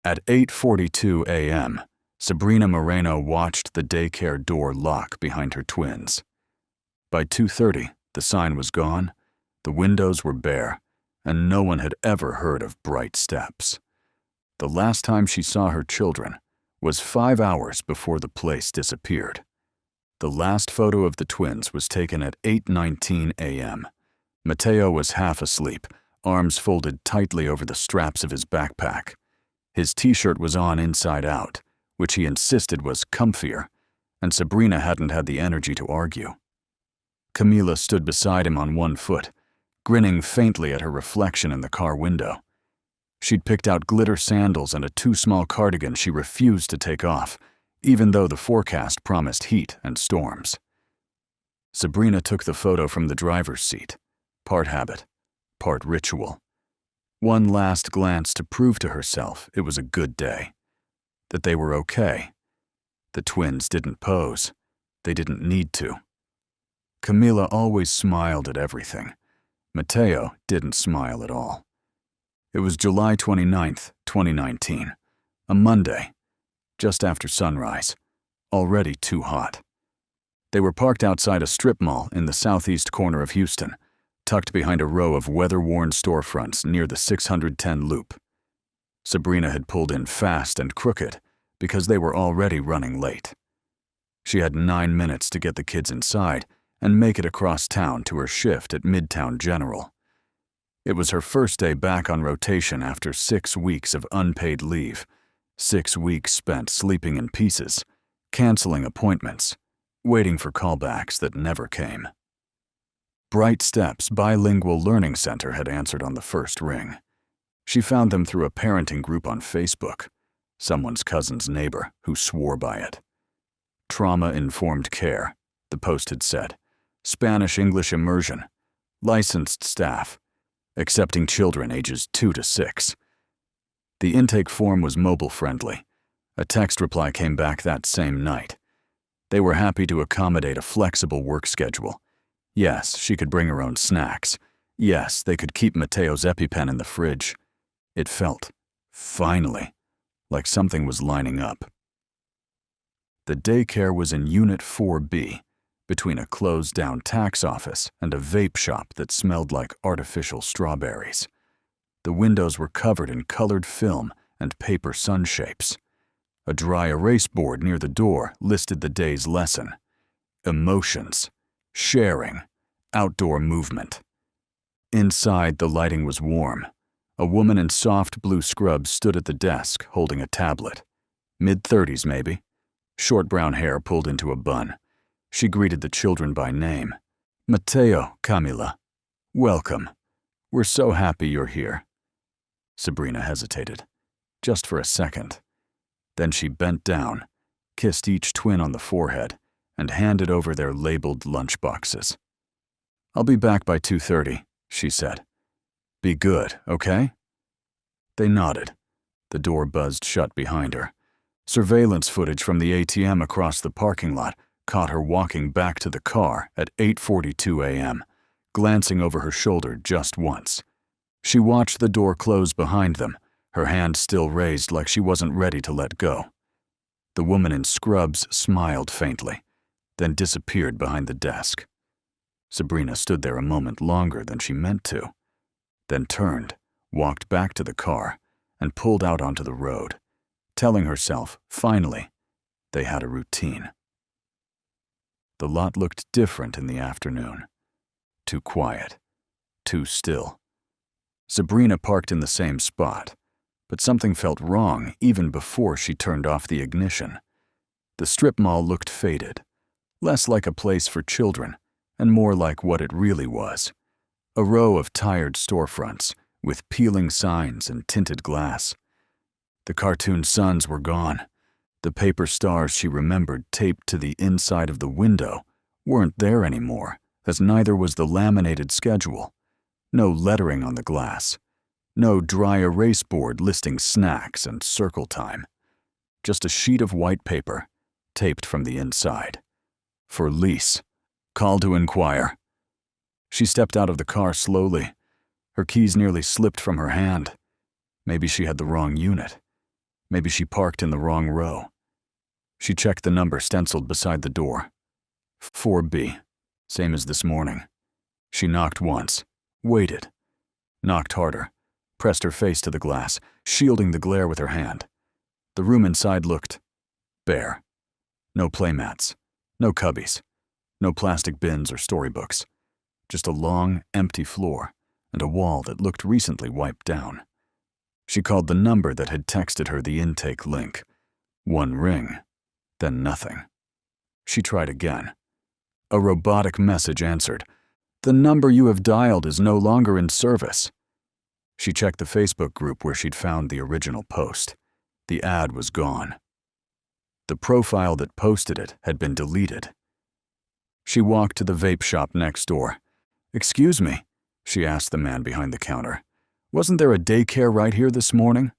At 8:42 a.m., Sabrina Moreno watched the daycare door lock behind her twins. By 2:30, the sign was gone, the windows were bare, and no one had ever heard of Bright Steps. The last time she saw her children was 5 hours before the place disappeared. The last photo of the twins was taken at 8:19 a.m. Mateo was half asleep, arms folded tightly over the straps of his backpack. His t-shirt was on inside out, which he insisted was comfier, and Sabrina hadn't had the energy to argue. Camila stood beside him on one foot, grinning faintly at her reflection in the car window. She'd picked out glitter sandals and a too-small cardigan she refused to take off, even though the forecast promised heat and storms. Sabrina took the photo from the driver's seat, part habit, part ritual. One last glance to prove to herself it was a good day, that they were okay. The twins didn't pose. They didn't need to. Camila always smiled at everything. Mateo didn't smile at all. It was July 29th, 2019, a Monday, just after sunrise, already too hot. They were parked outside a strip mall in the southeast corner of Houston, tucked behind a row of weather-worn storefronts near the 610 loop. Sabrina had pulled in fast and crooked because they were already running late. She had 9 minutes to get the kids inside and make it across town to her shift at Midtown General. It was her first day back on rotation after 6 weeks of unpaid leave, 6 weeks spent sleeping in pieces, canceling appointments, waiting for callbacks that never came. Bright Steps Bilingual Learning Center had answered on the first ring. She found them through a parenting group on Facebook, someone's cousin's neighbor who swore by it. Trauma-informed care, the post had said. Spanish-English immersion, licensed staff, accepting children ages 2 to 6. The intake form was mobile-friendly. A text reply came back that same night. They were happy to accommodate a flexible work schedule. Yes, she could bring her own snacks. Yes, they could keep Mateo's EpiPen in the fridge. It felt, finally, like something was lining up. The daycare was in Unit 4B, between a closed-down tax office and a vape shop that smelled like artificial strawberries. The windows were covered in colored film and paper sun shapes. A dry erase board near the door listed the day's lesson: emotions, sharing, outdoor movement. Inside, the lighting was warm. A woman in soft blue scrubs stood at the desk holding a tablet. Mid-30s maybe. Short brown hair pulled into a bun. She greeted the children by name. Mateo, Camila. Welcome. We're so happy you're here. Sabrina hesitated, just for a second. Then she bent down, kissed each twin on the forehead, and handed over their labeled lunchboxes. I'll be back by 2:30, she said. Be good, okay? They nodded. The door buzzed shut behind her. Surveillance footage from the ATM across the parking lot caught her walking back to the car at 8:42 a.m., glancing over her shoulder just once. She watched the door close behind them, her hand still raised like she wasn't ready to let go. The woman in scrubs smiled faintly, then disappeared behind the desk. Sabrina stood there a moment longer than she meant to, then turned, walked back to the car, and pulled out onto the road, telling herself, finally, they had a routine. The lot looked different in the afternoon. Too quiet, too still. Sabrina parked in the same spot, but something felt wrong even before she turned off the ignition. The strip mall looked faded, less like a place for children and more like what it really was: a row of tired storefronts with peeling signs and tinted glass. The cartoon suns were gone. The paper stars she remembered taped to the inside of the window weren't there anymore, as neither was the laminated schedule. No lettering on the glass. No dry erase board listing snacks and circle time. Just a sheet of white paper, taped from the inside. For lease. Call to inquire. She stepped out of the car slowly. Her keys nearly slipped from her hand. Maybe she had the wrong unit. Maybe she parked in the wrong row. She checked the number stenciled beside the door. 4B, same as this morning. She knocked once, waited, knocked harder, pressed her face to the glass, shielding the glare with her hand. The room inside looked bare. No playmats, no cubbies, no plastic bins or storybooks. Just a long, empty floor and a wall that looked recently wiped down. She called the number that had texted her the intake link. One ring, then nothing. She tried again. A robotic message answered. "The number you have dialed is no longer in service." She checked the Facebook group where she'd found the original post. The ad was gone. The profile that posted it had been deleted. She walked to the vape shop next door. "Excuse me," she asked the man behind the counter. "Wasn't there a daycare right here this morning?"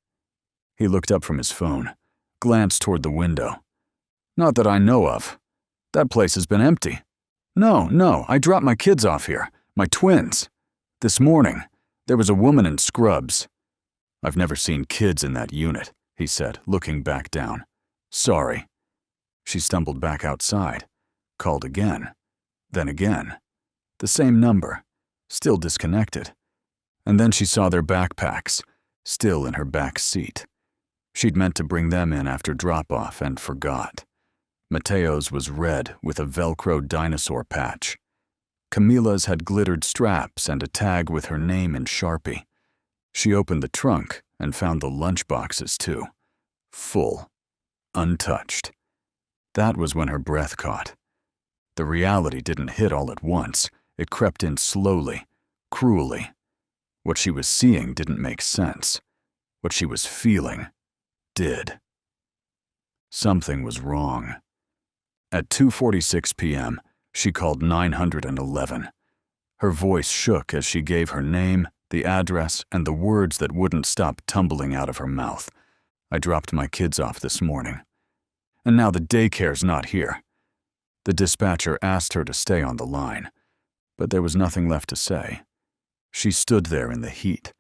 He looked up from his phone, glanced toward the window. "Not that I know of. That place has been empty. No, I dropped my kids off here, my twins. This morning, there was a woman in scrubs." "I've never seen kids in that unit," he said, looking back down. "Sorry." She stumbled back outside, called again, then again. The same number, still disconnected. And then she saw their backpacks, still in her back seat. She'd meant to bring them in after drop-off and forgot. Mateo's was red with a Velcro dinosaur patch. Camila's had glittered straps and a tag with her name in Sharpie. She opened the trunk and found the lunch boxes too. Full. Untouched. That was when her breath caught. The reality didn't hit all at once. It crept in slowly, cruelly. What she was seeing didn't make sense. What she was feeling did. Something was wrong. At 2:46 p.m., she called 911. Her voice shook as she gave her name, the address, and the words that wouldn't stop tumbling out of her mouth. "I dropped my kids off this morning. And now the daycare's not here." The dispatcher asked her to stay on the line, but there was nothing left to say. She stood there in the heat,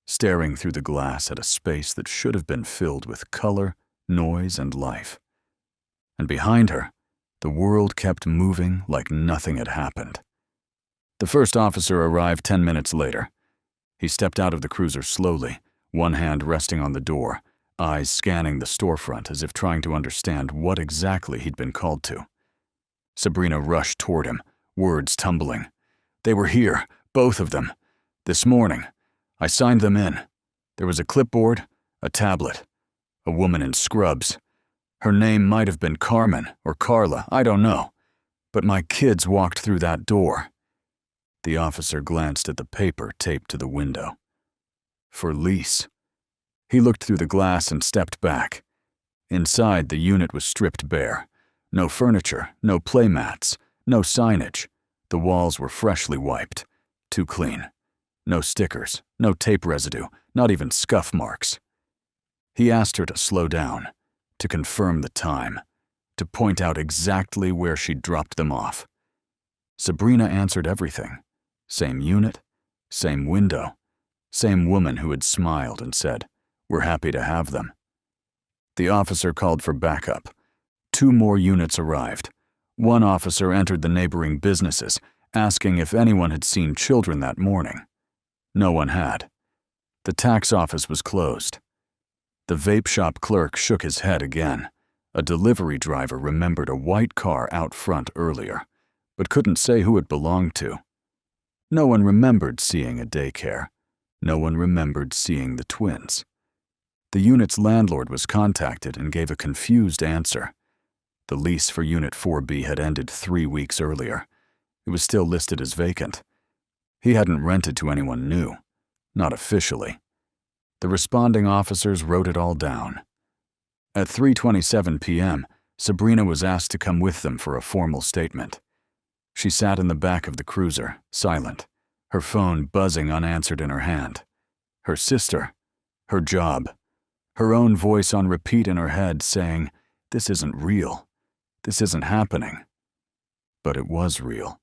staring through the glass at a space that should have been filled with color, noise, and life. And behind her, the world kept moving like nothing had happened. The first officer arrived 10 minutes later. He stepped out of the cruiser slowly, one hand resting on the door, eyes scanning the storefront as if trying to understand what exactly he'd been called to. Sabrina rushed toward him, words tumbling. "They were here, both of them. This morning. I signed them in. There was a clipboard, a tablet, a woman in scrubs. Her name might have been Carmen or Carla, I don't know. But my kids walked through that door." The officer glanced at the paper taped to the window. "For lease." He looked through the glass and stepped back. Inside, the unit was stripped bare. No furniture, no playmats, no signage. The walls were freshly wiped, too clean. No stickers, no tape residue, not even scuff marks. He asked her to slow down, to confirm the time, to point out exactly where she'd dropped them off. Sabrina answered everything. Same unit, same window, same woman who had smiled and said, "We're happy to have them." The officer called for backup. 2 more units arrived. One officer entered the neighboring businesses, asking if anyone had seen children that morning. No one had. The tax office was closed. The vape shop clerk shook his head again. A delivery driver remembered a white car out front earlier, but couldn't say who it belonged to. No one remembered seeing a daycare. No one remembered seeing the twins. The unit's landlord was contacted and gave a confused answer. The lease for Unit 4B had ended 3 weeks earlier. It was still listed as vacant. He hadn't rented to anyone new, not officially. The responding officers wrote it all down. At 3:27 p.m., Sabrina was asked to come with them for a formal statement. She sat in the back of the cruiser, silent, her phone buzzing unanswered in her hand. Her sister, her job, her own voice on repeat in her head saying, "This isn't real. This isn't happening." But it was real.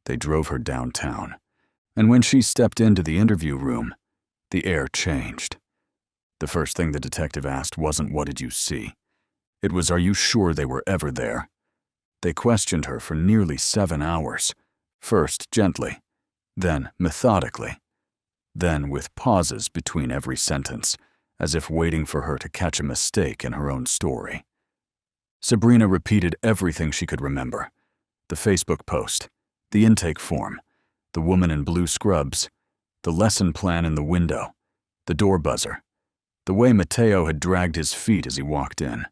They drove her downtown, and when she stepped into the interview room, the air changed. The first thing the detective asked wasn't, "What did you see?" It was, "Are you sure they were ever there?" They questioned her for nearly 7 hours, first gently, then methodically, then with pauses between every sentence, as if waiting for her to catch a mistake in her own story. Sabrina repeated everything she could remember: the Facebook post, the intake form, the woman in blue scrubs, the lesson plan in the window, the door buzzer, the way Mateo had dragged his feet as he walked in.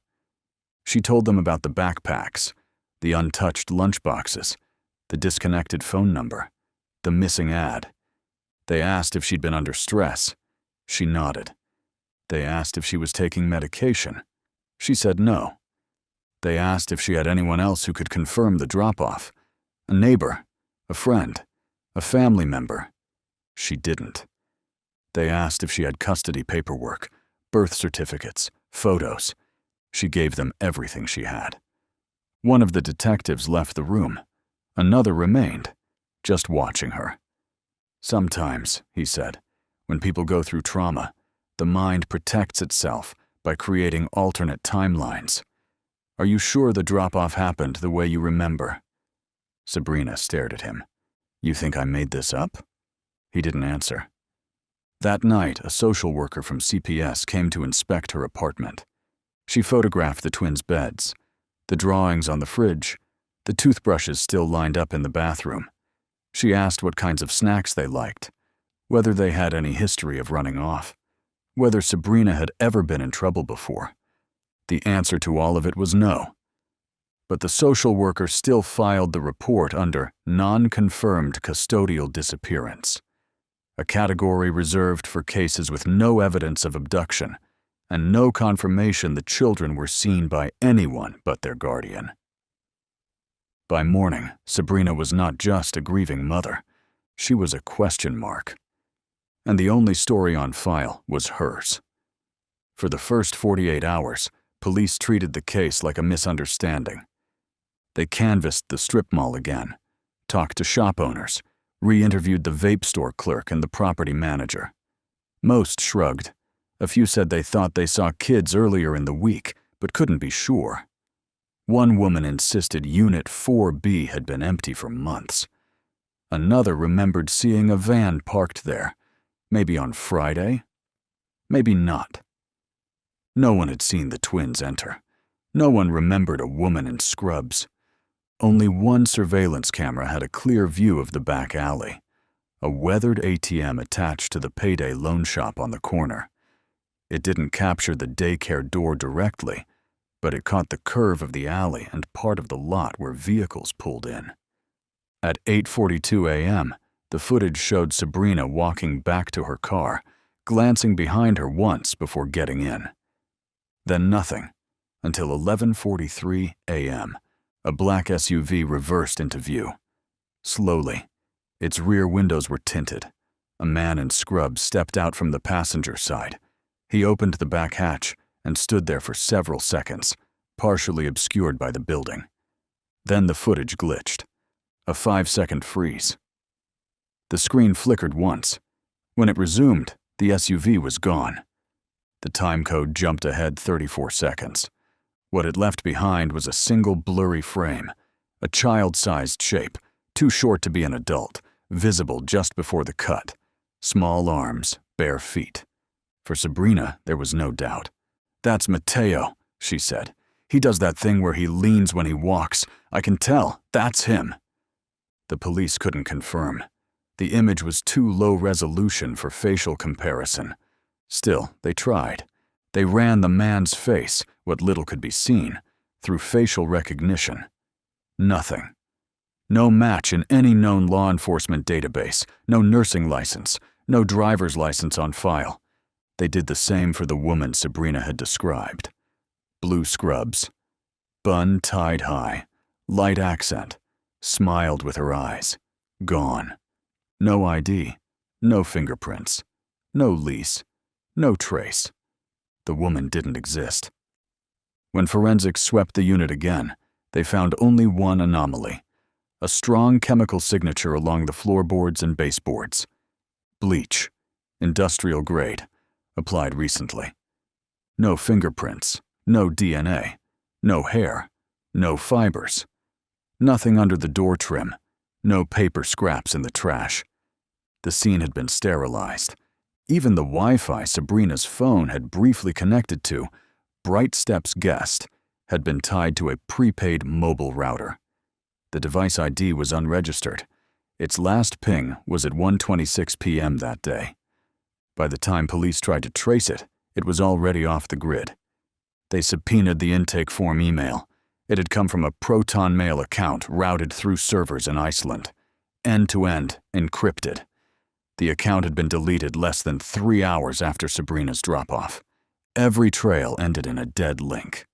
She told them about the backpacks, the untouched lunchboxes, the disconnected phone number, the missing ad. They asked if she'd been under stress. She nodded. They asked if she was taking medication. She said no. They asked if she had anyone else who could confirm the drop-off, a neighbor, a friend, a family member. She didn't. They asked if she had custody paperwork, birth certificates, photos. She gave them everything she had. One of the detectives left the room. Another remained, just watching her. "Sometimes," he said, "when people go through trauma, the mind protects itself by creating alternate timelines. Are you sure the drop-off happened the way you remember?" Sabrina stared at him. "You think I made this up?" He didn't answer. That night, a social worker from CPS came to inspect her apartment. She photographed the twins' beds, the drawings on the fridge, the toothbrushes still lined up in the bathroom. She asked what kinds of snacks they liked, whether they had any history of running off, whether Sabrina had ever been in trouble before. The answer to all of it was no. But the social worker still filed the report under non-confirmed custodial disappearance, a category reserved for cases with no evidence of abduction and no confirmation the children were seen by anyone but their guardian. By morning, Sabrina was not just a grieving mother. She was a question mark. And the only story on file was hers. For the first 48 hours, police treated the case like a misunderstanding. They canvassed the strip mall again, talked to shop owners, re-interviewed the vape store clerk and the property manager. Most shrugged. A few said they thought they saw kids earlier in the week, but couldn't be sure. One woman insisted Unit 4B had been empty for months. Another remembered seeing a van parked there, maybe on Friday, maybe not. No one had seen the twins enter. No one remembered a woman in scrubs. Only one surveillance camera had a clear view of the back alley, a weathered ATM attached to the payday loan shop on the corner. It didn't capture the daycare door directly, but it caught the curve of the alley and part of the lot where vehicles pulled in. At 8:42 a.m., the footage showed Sabrina walking back to her car, glancing behind her once before getting in. Then nothing, until 11:43 a.m. A black SUV reversed into view. Slowly, its rear windows were tinted. A man in scrubs stepped out from the passenger side. He opened the back hatch and stood there for several seconds, partially obscured by the building. Then the footage glitched. A 5-second freeze. The screen flickered once. When it resumed, the SUV was gone. The time code jumped ahead 34 seconds. What it left behind was a single blurry frame, a child-sized shape, too short to be an adult, visible just before the cut. Small arms, bare feet. For Sabrina, there was no doubt. "That's Mateo," she said. "He does that thing where he leans when he walks. I can tell, that's him." The police couldn't confirm. The image was too low resolution for facial comparison. Still, they tried. They ran the man's face, what little could be seen, through facial recognition. Nothing. No match in any known law enforcement database, no nursing license, no driver's license on file. They did the same for the woman Sabrina had described. Blue scrubs, bun tied high, light accent, smiled with her eyes. Gone. No ID, no fingerprints, no lease, no trace. The woman didn't exist. When forensics swept the unit again, they found only one anomaly: a strong chemical signature along the floorboards and baseboards. Bleach, industrial grade, applied recently. No fingerprints, no DNA, no hair, no fibers. Nothing under the door trim, no paper scraps in the trash. The scene had been sterilized. Even the Wi-Fi Sabrina's phone had briefly connected to, Bright Steps guessed, had been tied to a prepaid mobile router. The device ID was unregistered. Its last ping was at 1:26 p.m. that day. By the time police tried to trace it, it was already off the grid. They subpoenaed the intake form email. It had come from a Proton Mail account routed through servers in Iceland, end-to-end encrypted. The account had been deleted less than 3 hours after Sabrina's drop-off. Every trail ended in a dead link.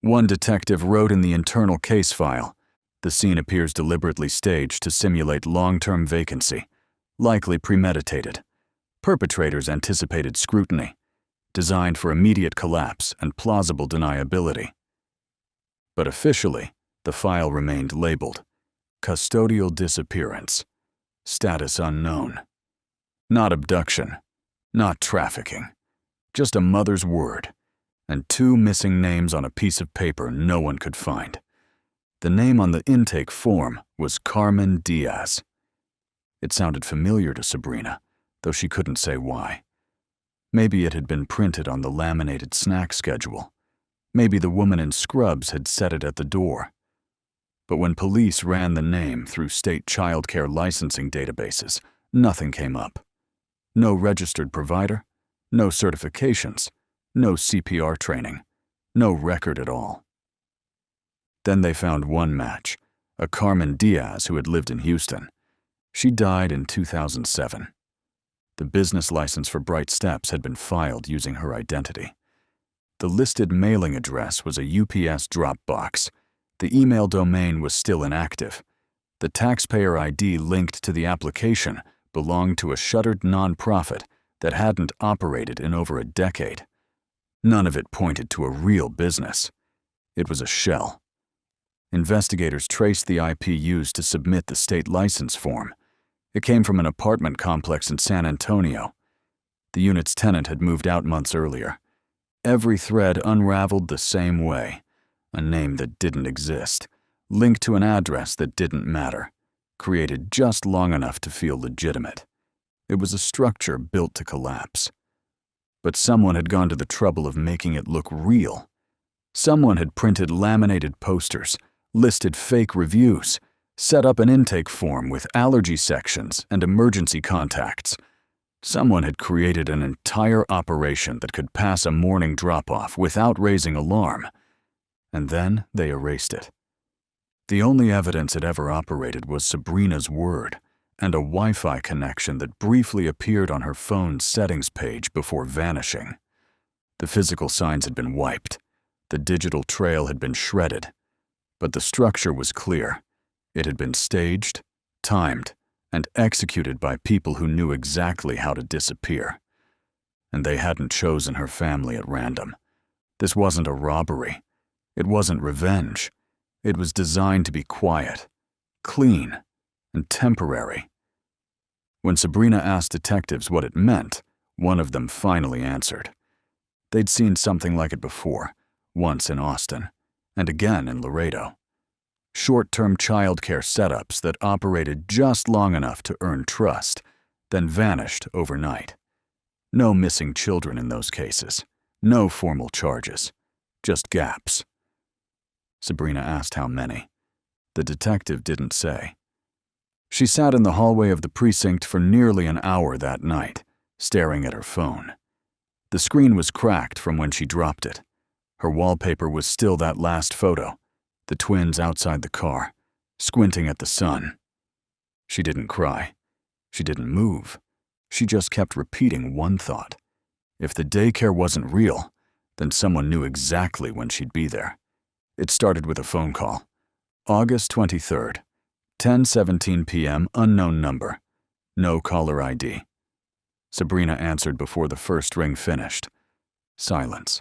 One detective wrote in the internal case file, "The scene appears deliberately staged to simulate long-term vacancy, likely premeditated. Perpetrators anticipated scrutiny, designed for immediate collapse and plausible deniability." But officially, the file remained labeled custodial disappearance, status unknown. Not abduction, not trafficking, just a mother's word, and 2 missing names on a piece of paper no one could find. The name on the intake form was Carmen Diaz. It sounded familiar to Sabrina, though she couldn't say why. Maybe it had been printed on the laminated snack schedule. Maybe the woman in scrubs had set it at the door. But when police ran the name through state child care licensing databases, nothing came up. No registered provider, no certifications, no CPR training, no record at all. Then they found one match, a Carmen Diaz who had lived in Houston. She died in 2007. The business license for Bright Steps had been filed using her identity. The listed mailing address was a UPS drop box. The email domain was still inactive. The taxpayer ID linked to the application belonged to a shuttered nonprofit that hadn't operated in over a decade. None of it pointed to a real business. It was a shell. Investigators traced the IP used to submit the state license form. It came from an apartment complex in San Antonio. The unit's tenant had moved out months earlier. Every thread unraveled the same way. A name that didn't exist, linked to an address that didn't matter, created just long enough to feel legitimate. It was a structure built to collapse. But someone had gone to the trouble of making it look real. Someone had printed laminated posters, listed fake reviews, set up an intake form with allergy sections and emergency contacts. Someone had created an entire operation that could pass a morning drop-off without raising alarm. And then they erased it. The only evidence it ever operated was Sabrina's word and a Wi-Fi connection that briefly appeared on her phone's settings page before vanishing. The physical signs had been wiped. The digital trail had been shredded. But the structure was clear. It had been staged, timed, and executed by people who knew exactly how to disappear. And they hadn't chosen her family at random. This wasn't a robbery. It wasn't revenge. It was designed to be quiet, clean, and temporary. When Sabrina asked detectives what it meant, one of them finally answered. They'd seen something like it before, once in Austin, and again in Laredo. Short-term childcare setups that operated just long enough to earn trust, then vanished overnight. No missing children in those cases. No formal charges. Just gaps. Sabrina asked how many. The detective didn't say. She sat in the hallway of the precinct for nearly an hour that night, staring at her phone. The screen was cracked from when she dropped it. Her wallpaper was still that last photo, the twins outside the car, squinting at the sun. She didn't cry. She didn't move. She just kept repeating one thought. If the daycare wasn't real, then someone knew exactly when she'd be there. It started with a phone call. August 23rd, 10:17 p.m., unknown number. No caller ID. Sabrina answered before the first ring finished. Silence.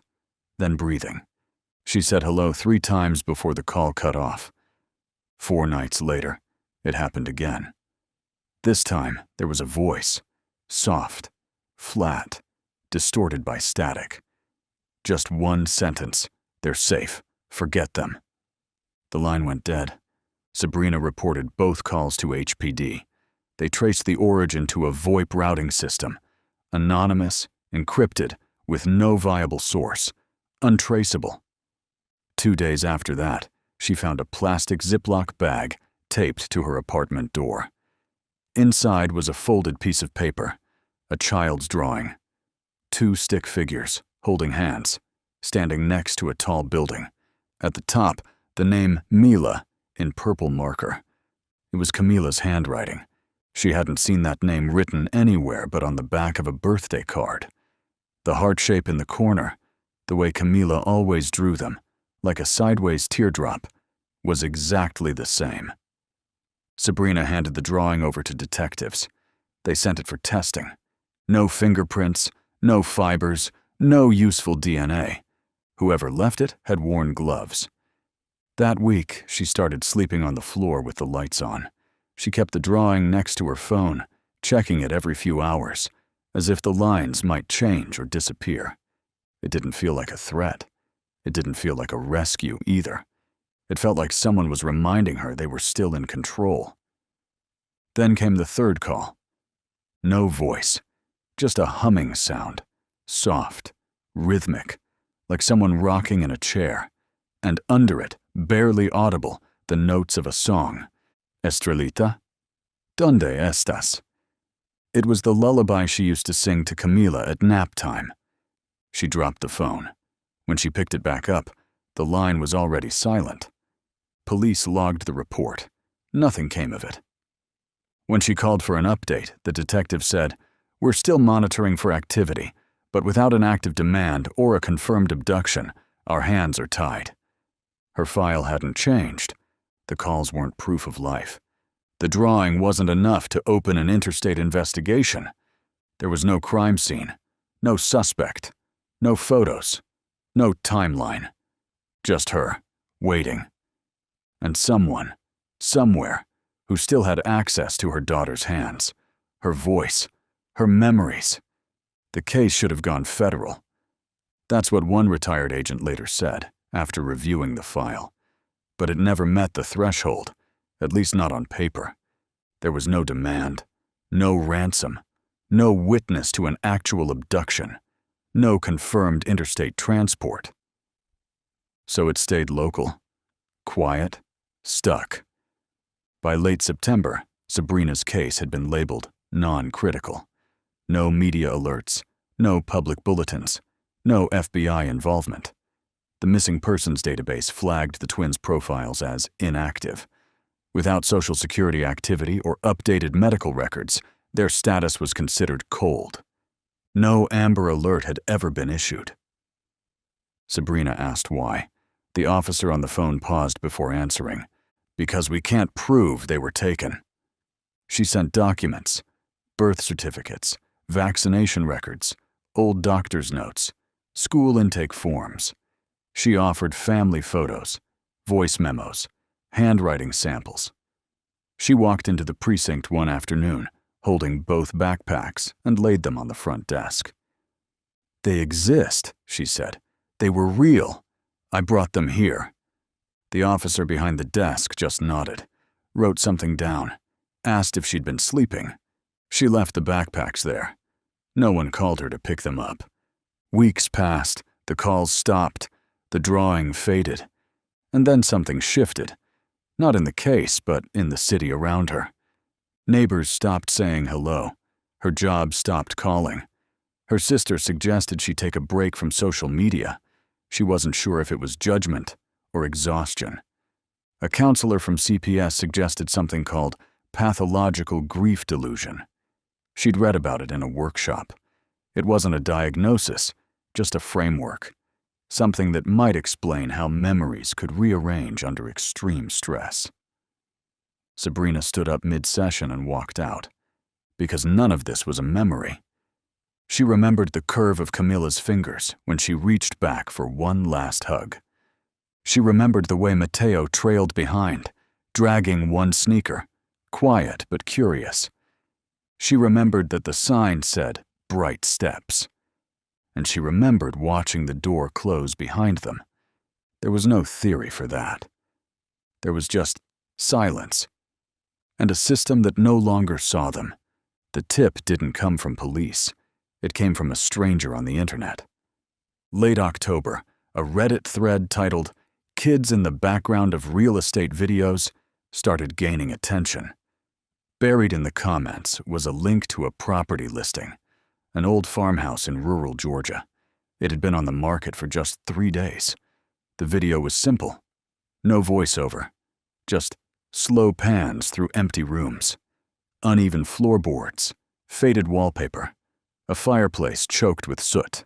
Then breathing. She said hello 3 times before the call cut off. 4 nights later, it happened again. This time, there was a voice. Soft. Flat. distorted by static. Just one sentence. They're safe. Forget them. The line went dead. Sabrina reported both calls to HPD. They traced the origin to a VoIP routing system. Anonymous, encrypted, with no viable source. Untraceable. 2 days after that, she found a plastic Ziploc bag taped to her apartment door. Inside was a folded piece of paper, a child's drawing. 2 stick figures, holding hands, standing next to a tall building. At the top, the name Mila in purple marker. It was Camila's handwriting. She hadn't seen that name written anywhere but on the back of a birthday card. The heart shape in the corner, the way Camila always drew them, like a sideways teardrop, was exactly the same. Sabrina handed the drawing over to detectives. They sent it for testing. No fingerprints, no fibers, no useful DNA. Whoever left it had worn gloves. That week, she started sleeping on the floor with the lights on. She kept the drawing next to her phone, checking it every few hours, as if the lines might change or disappear. It didn't feel like a threat. It didn't feel like a rescue either. It felt like someone was reminding her they were still in control. Then came the third call. No voice, just a humming sound, soft, rhythmic, like someone rocking in a chair, and under it, barely audible, the notes of a song. Estrelita? ¿Dónde estás? It was the lullaby she used to sing to Camila at nap time. She dropped the phone. When she picked it back up, the line was already silent. Police logged the report. Nothing came of it. When she called for an update, the detective said, "We're still monitoring for activity, but without an active demand or a confirmed abduction, our hands are tied." Her file hadn't changed. The calls weren't proof of life. The drawing wasn't enough to open an interstate investigation. There was no crime scene, no suspect, no photos, no timeline. Just her, waiting. And someone, somewhere, who still had access to her daughter's hands, her voice, her memories. The case should have gone federal. That's what one retired agent later said, after reviewing the file. But it never met the threshold, at least not on paper. There was no demand, no ransom, no witness to an actual abduction, no confirmed interstate transport. So it stayed local, quiet, stuck. By late September, Sabrina's case had been labeled non-critical. No media alerts, no public bulletins, no FBI involvement. The missing persons database flagged the twins' profiles as inactive. Without Social Security activity or updated medical records, their status was considered cold. No Amber Alert had ever been issued. Sabrina asked why. The officer on the phone paused before answering. "Because we can't prove they were taken." She sent documents, birth certificates, vaccination records, old doctor's notes, school intake forms. She offered family photos, voice memos, handwriting samples. She walked into the precinct one afternoon, holding both backpacks, and laid them on the front desk. "They exist," she said. "They were real. I brought them here." The officer behind the desk just nodded, wrote something down, asked if she'd been sleeping. She left the backpacks there. No one called her to pick them up. Weeks passed, the calls stopped, the drawing faded, and then something shifted. Not in the case, but in the city around her. Neighbors stopped saying hello. Her job stopped calling. Her sister suggested she take a break from social media. She wasn't sure if it was judgment or exhaustion. A counselor from CPS suggested something called pathological grief delusion. She'd read about it in a workshop. It wasn't a diagnosis, just a framework. Something that might explain how memories could rearrange under extreme stress. Sabrina stood up mid-session and walked out, because none of this was a memory. She remembered the curve of Camila's fingers when she reached back for one last hug. She remembered the way Mateo trailed behind, dragging one sneaker, quiet but curious. She remembered that the sign said, "Bright Steps." and she remembered watching the door close behind them. There was no theory for that. There was just silence, and a system that no longer saw them. The tip didn't come from police. It came from a stranger on the internet. Late October, a Reddit thread titled "Kids in the Background of Real Estate Videos" started gaining attention. Buried in the comments was a link to a property listing, an old farmhouse in rural Georgia. It had been on the market for just 3 days. The video was simple. No voiceover, just slow pans through empty rooms, uneven floorboards, faded wallpaper, a fireplace choked with soot.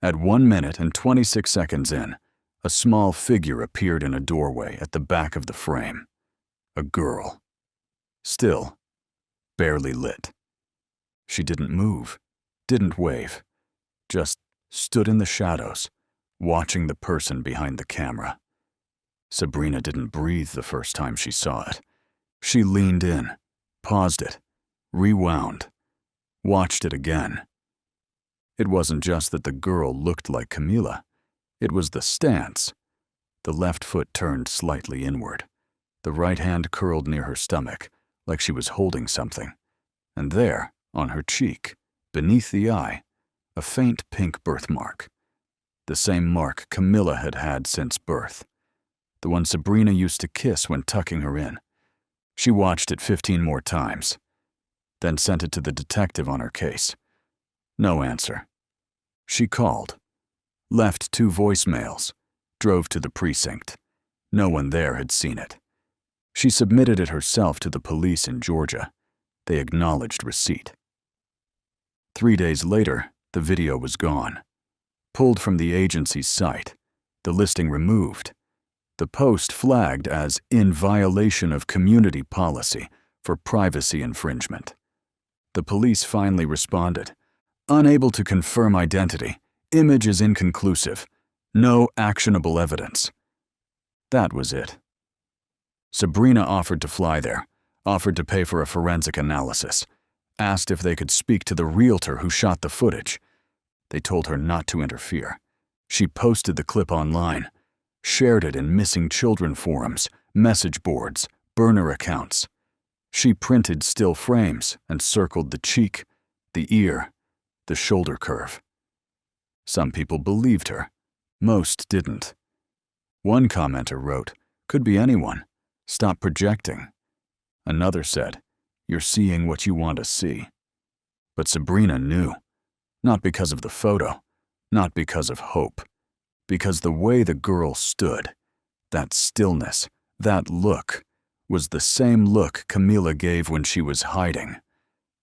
At 1 minute and 26 seconds in, a small figure appeared in a doorway at the back of the frame. A girl. Still, barely lit. She didn't move, didn't wave, just stood in the shadows, watching the person behind the camera. Sabrina didn't breathe the first time she saw it. She leaned in, paused it, rewound, watched it again. It wasn't just that the girl looked like Camila. It was the stance. The left foot turned slightly inward. The right hand curled near her stomach, like she was holding something. And there, on her cheek, beneath the eye, a faint pink birthmark. The same mark Camila had had since birth. The one Sabrina used to kiss when tucking her in. She watched it 15 more times, then sent it to the detective on her case. No answer. She called, left 2 voicemails, drove to the precinct. No one there had seen it. She submitted it herself to the police in Georgia. They acknowledged receipt. 3 days later, the video was gone. Pulled from the agency's site, the listing removed. The post flagged as in violation of community policy for privacy infringement. The police finally responded, "Unable to confirm identity. Image is inconclusive. No actionable evidence." That was it. Sabrina offered to fly there, offered to pay for a forensic analysis, asked if they could speak to the realtor who shot the footage. They told her not to interfere. She posted the clip online, shared it in missing children forums, message boards, burner accounts. She printed still frames and circled the cheek, the ear, the shoulder curve. Some people believed her. Most didn't. One commenter wrote, "Could be anyone. Stop projecting." Another said, "You're seeing what you want to see." But Sabrina knew. Not because of the photo, not because of hope, because the way the girl stood, that stillness, that look, was the same look Camila gave when she was hiding,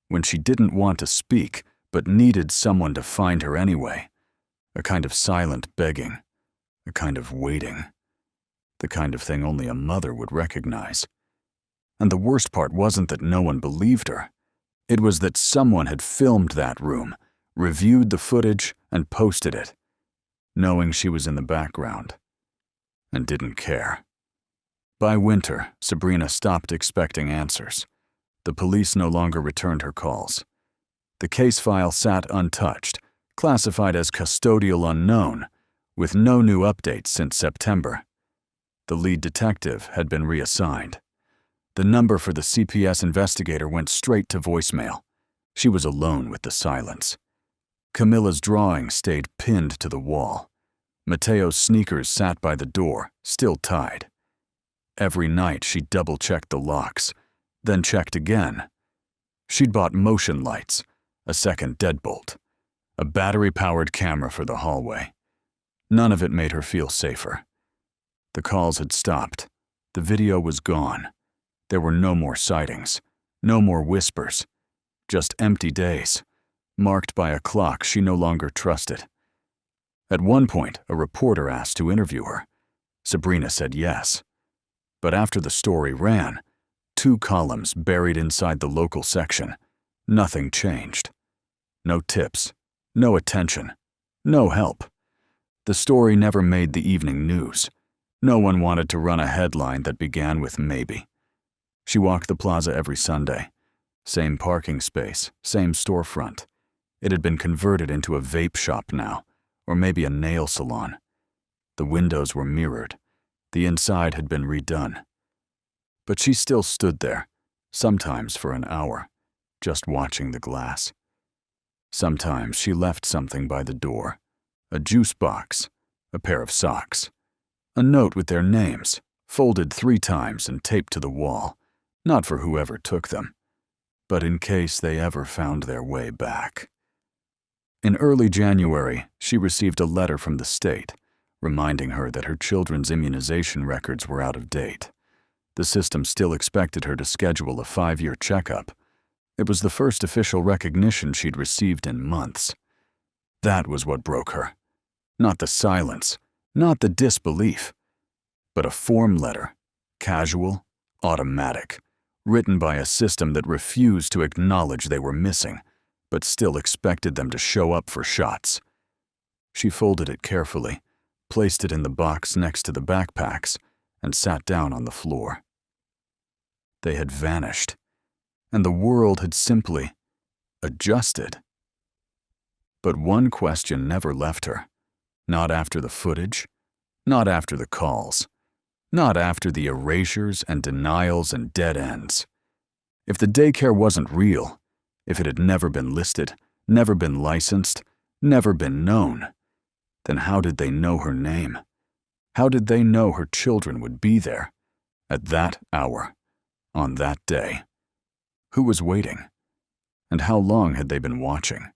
when she didn't want to speak but needed someone to find her anyway. A kind of silent begging, a kind of waiting, the kind of thing only a mother would recognize. And the worst part wasn't that no one believed her. It was that someone had filmed that room, reviewed the footage, and posted it, knowing she was in the background, and didn't care. By winter, Sabrina stopped expecting answers. The police no longer returned her calls. The case file sat untouched, classified as custodial unknown, with no new updates since September. The lead detective had been reassigned. The number for the CPS investigator went straight to voicemail. She was alone with the silence. Camila's drawing stayed pinned to the wall. Mateo's sneakers sat by the door, still tied. Every night she double-checked the locks, then checked again. She'd bought motion lights, a second deadbolt, a battery-powered camera for the hallway. None of it made her feel safer. The calls had stopped. The video was gone. There were no more sightings, no more whispers, just empty days, marked by a clock she no longer trusted. At one point, a reporter asked to interview her. Sabrina said yes. But after the story ran, 2 columns buried inside the local section, nothing changed. No tips, no attention, no help. The story never made the evening news. No one wanted to run a headline that began with maybe. She walked the plaza every Sunday. Same parking space, same storefront. It had been converted into a vape shop now, or maybe a nail salon. The windows were mirrored. The inside had been redone. But she still stood there, sometimes for an hour, just watching the glass. Sometimes she left something by the door, a juice box, a pair of socks, a note with their names, folded 3 times and taped to the wall, not for whoever took them, but in case they ever found their way back. In early January, she received a letter from the state, reminding her that her children's immunization records were out of date. The system still expected her to schedule a 5-year checkup. It was the first official recognition she'd received in months. That was what broke her. Not the silence, not the disbelief, but a form letter, casual, automatic, written by a system that refused to acknowledge they were missing, but still expected them to show up for shots. She folded it carefully, placed it in the box next to the backpacks, and sat down on the floor. They had vanished, and the world had simply adjusted. But one question never left her. Not after the footage, not after the calls, not after the erasures and denials and dead ends. If the daycare wasn't real, if it had never been listed, never been licensed, never been known, then how did they know her name? How did they know her children would be there, at that hour, on that day? Who was waiting? And how long had they been watching?